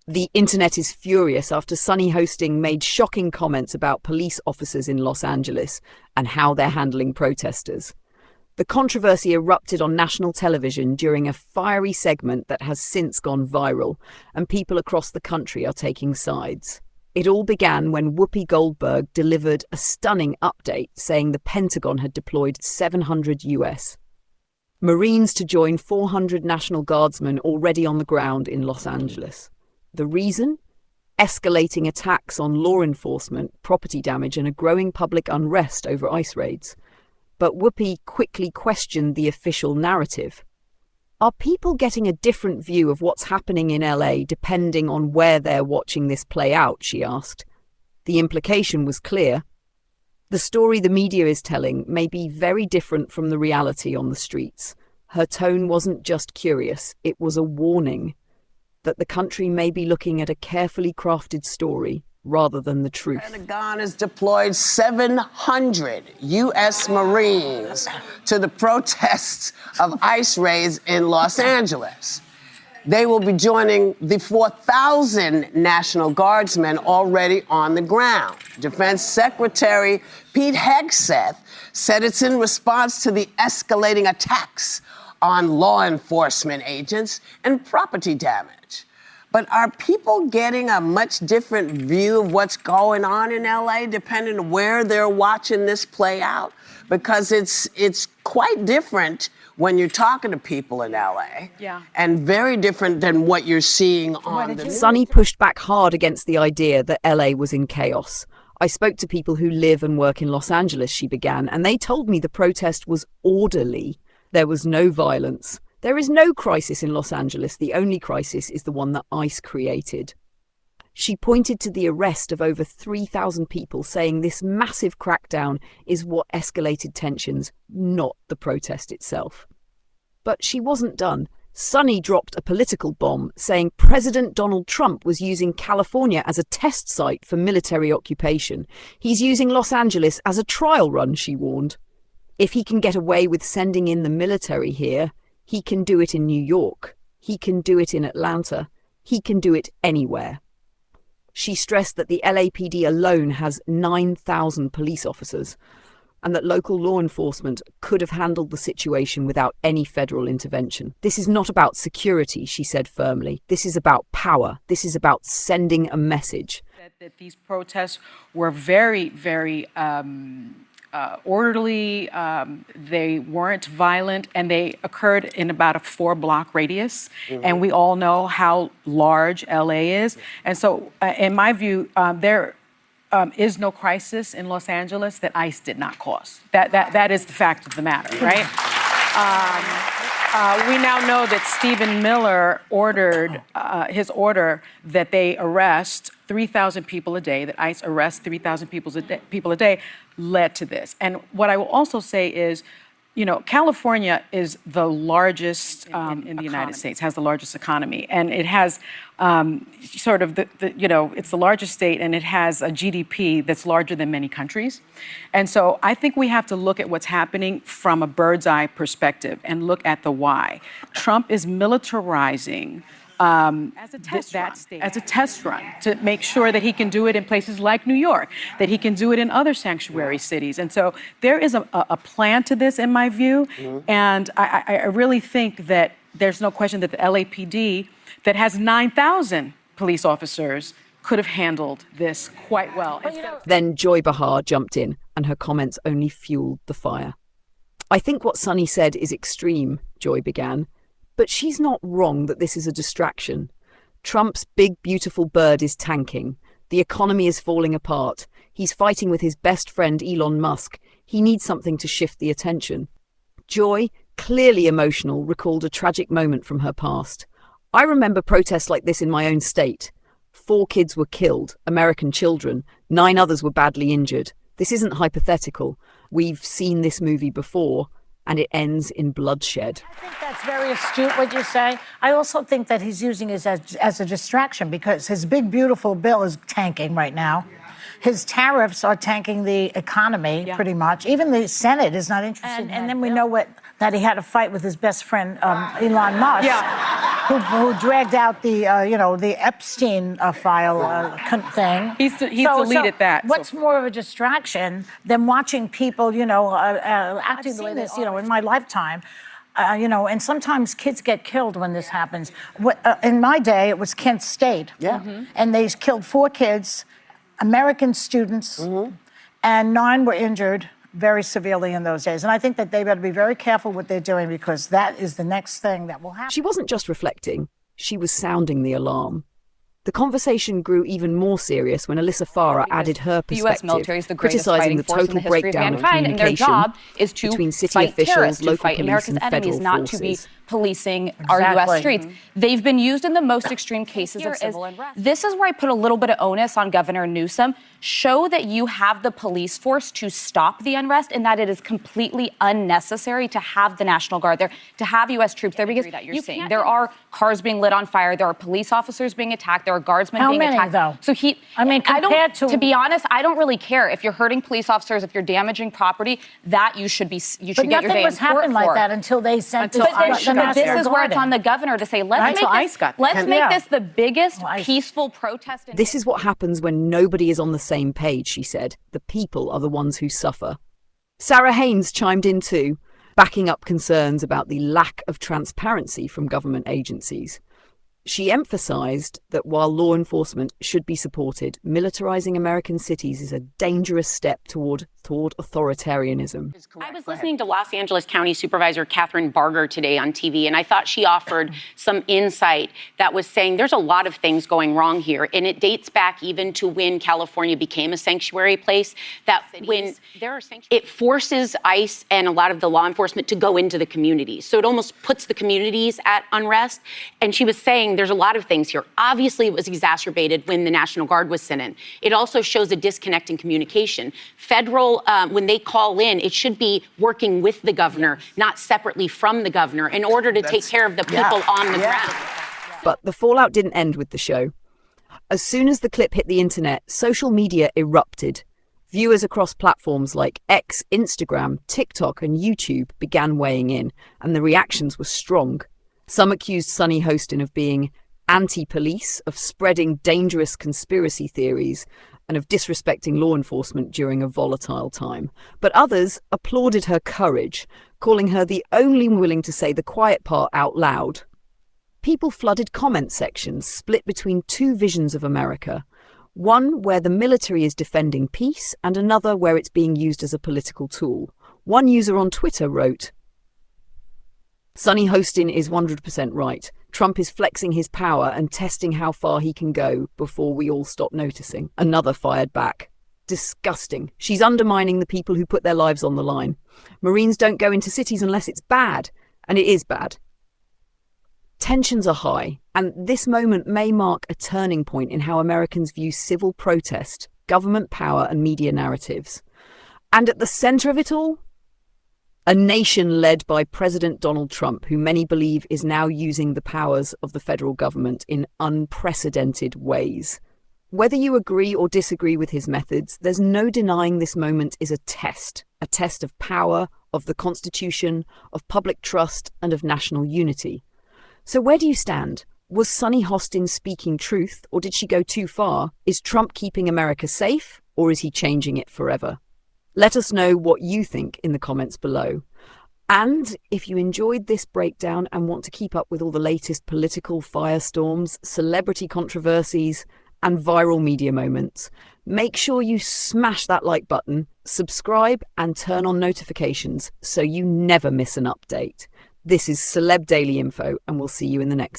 The internet is furious after Sunny Hostin made shocking comments about police officers in Los Angeles and how they're handling protesters. The controversy erupted on national television during a fiery segment that has since gone viral, and people across the country are taking sides. It all began when Whoopi Goldberg delivered a stunning update saying the Pentagon had deployed 700 US Marines to join 400 National Guardsmen already on the ground in Los Angeles. The reason? Escalating attacks on law enforcement, property damage, and a growing public unrest over ICE raids. But Whoopi quickly questioned the official narrative. Are people getting a different view of what's happening in LA depending on where they're watching this play out, she asked. The implication was clear. The story the media is telling may be very different from the reality on the streets. Her tone wasn't just curious, it was a warning that the country may be looking at a carefully crafted story rather than the truth. The Pentagon has deployed 700 U.S. Marines to the protests of ICE raids in Los Angeles. They will be joining the 4,000 National Guardsmen already on the ground. Defense Secretary Pete Hegseth said it's in response to the escalating attacks on law enforcement agents and property damage. But are people getting a much different view of what's going on in LA depending on where they're watching this play out? Because it's quite different when you're talking to people in LA, and very different than what you're seeing on the news. Sunny pushed back hard against the idea that LA was in chaos. I spoke to people who live and work in Los Angeles, she began, and they told me the protest was orderly. There was no violence. There is no crisis in Los Angeles. The only crisis is the one that ICE created. She pointed to the arrest of over 3,000 people, saying this massive crackdown is what escalated tensions, not the protest itself. But she wasn't done. Sunny dropped a political bomb, saying President Donald Trump was using California as a test site for military occupation. He's using Los Angeles as a trial run, she warned. If he can get away with sending in the military here, he can do it in New York. He can do it in Atlanta. He can do it anywhere. She stressed that the LAPD alone has 9,000 police officers and that local law enforcement could have handled the situation without any federal intervention. This is not about security, she said firmly. This is about power. This is about sending a message. That these protests were very, very orderly, they weren't violent, and they occurred in about a 4-block radius. Mm-hmm. And we all know how large LA is. And so, in my view, there is no crisis in Los Angeles that ICE did not cause. That is the fact of the matter, right? We now know that Stephen Miller ordered his order that they arrest 3,000 people a day, that ICE arrests 3,000 people a day, led to this. And what I will also say is, you know, California is the largest in the United States, has the largest economy, and it has sort of it's the largest state, and it has a GDP that's larger than many countries. And so I think we have to look at what's happening from a bird's eye perspective and look at the why. Trump is militarizing as a test run to make sure that he can do it in places like New York, that he can do it in other sanctuary cities. And so there is a plan to this, in my view. Mm-hmm. And I really think that there's no question that the LAPD, that has 9,000 police officers, could have handled this quite well. Then Joy Behar jumped in, and her comments only fueled the fire. I think what Sunny said is extreme, Joy began. But she's not wrong that this is a distraction. Trump's big, beautiful bird is tanking. The economy is falling apart. He's fighting with his best friend, Elon Musk. He needs something to shift the attention. Joy, clearly emotional, recalled a tragic moment from her past. I remember protests like this in my own state. 4 kids were killed, American children. 9 others were badly injured. This isn't hypothetical. We've seen this movie before, and it ends in bloodshed. I think that's very astute what you say. I also think that he's using it as a distraction because his big, beautiful bill is tanking right now. His tariffs are tanking the economy pretty much. Even the Senate is not interested in that. And then we know that he had a fight with his best friend, Elon Musk. Yeah. who dragged out the the Epstein file thing. He's deleted that. What's more of a distraction than watching people, acting the way this, in my lifetime. And sometimes kids get killed when this happens. In my day, it was Kent State. Yeah. And they killed 4 kids, American students, and 9 were injured very severely in those days. And I think that they better be very careful what they're doing, because that is the next thing that will happen. She wasn't just reflecting, she was sounding the alarm. The conversation grew even more serious when Alyssa Farah added her perspective, criticising the total breakdown of communication between city officials, local police, and federal forces. Policing our U.S. streets. They've been used in the most extreme cases of civil unrest. This is where I put a little bit of onus on Governor Newsom. Show that you have the police force to stop the unrest, and that it is completely unnecessary to have the National Guard there, to have U.S. troops there, because there are cars being lit on fire, there are police officers being attacked, there are guardsmen being attacked. How many, though? To be honest, I don't really care if you're hurting police officers, if you're damaging property. That you should get your day in court for. But nothing was happening like that until they sent this. But this is where it's on the governor to say, let's make this the biggest peaceful protest. This is what happens when nobody is on the same page, she said. The people are the ones who suffer. Sarah Haynes chimed in too, backing up concerns about the lack of transparency from government agencies. She emphasised that while law enforcement should be supported, militarising American cities is a dangerous step toward authoritarianism. I was listening to Los Angeles County Supervisor Catherine Barger today on TV, and I thought she offered some insight that was saying there's a lot of things going wrong here, and it dates back even to when California became a sanctuary place, that when it forces ICE and a lot of the law enforcement to go into the communities. So it almost puts the communities at unrest. And she was saying there's a lot of things here. Obviously, it was exacerbated when the National Guard was sent in. It also shows a disconnect in communication. Federal, when they call in, it should be working with the governor, not separately from the governor, in order to take care of the people on the ground. But the fallout didn't end with the show. As soon as the clip hit the internet, social media erupted. Viewers across platforms like X, Instagram, TikTok, and YouTube began weighing in, and the reactions were strong. Some accused Sunny Hostin of being anti-police, of spreading dangerous conspiracy theories, and of disrespecting law enforcement during a volatile time. But others applauded her courage, calling her the only one willing to say the quiet part out loud. People flooded comment sections, split between 2 visions of America. One where the military is defending peace, and another where it's being used as a political tool. One user on Twitter wrote, "Sunny Hostin is 100% right. Trump is flexing his power and testing how far he can go before we all stop noticing." Another fired back, "Disgusting. She's undermining the people who put their lives on the line. Marines don't go into cities unless it's bad, and it is bad." Tensions are high, and this moment may mark a turning point in how Americans view civil protest, government power, and media narratives. And at the center of it all, a nation led by President Donald Trump, who many believe is now using the powers of the federal government in unprecedented ways. Whether you agree or disagree with his methods, there's no denying this moment is a test of power, of the Constitution, of public trust, and of national unity. So where do you stand? Was Sunny Hostin speaking truth, or did she go too far? Is Trump keeping America safe, or is he changing it forever? Let us know what you think in the comments below. And if you enjoyed this breakdown and want to keep up with all the latest political firestorms, celebrity controversies, and viral media moments, make sure you smash that like button, subscribe, and turn on notifications so you never miss an update. This is Celeb Daily Info, and we'll see you in the next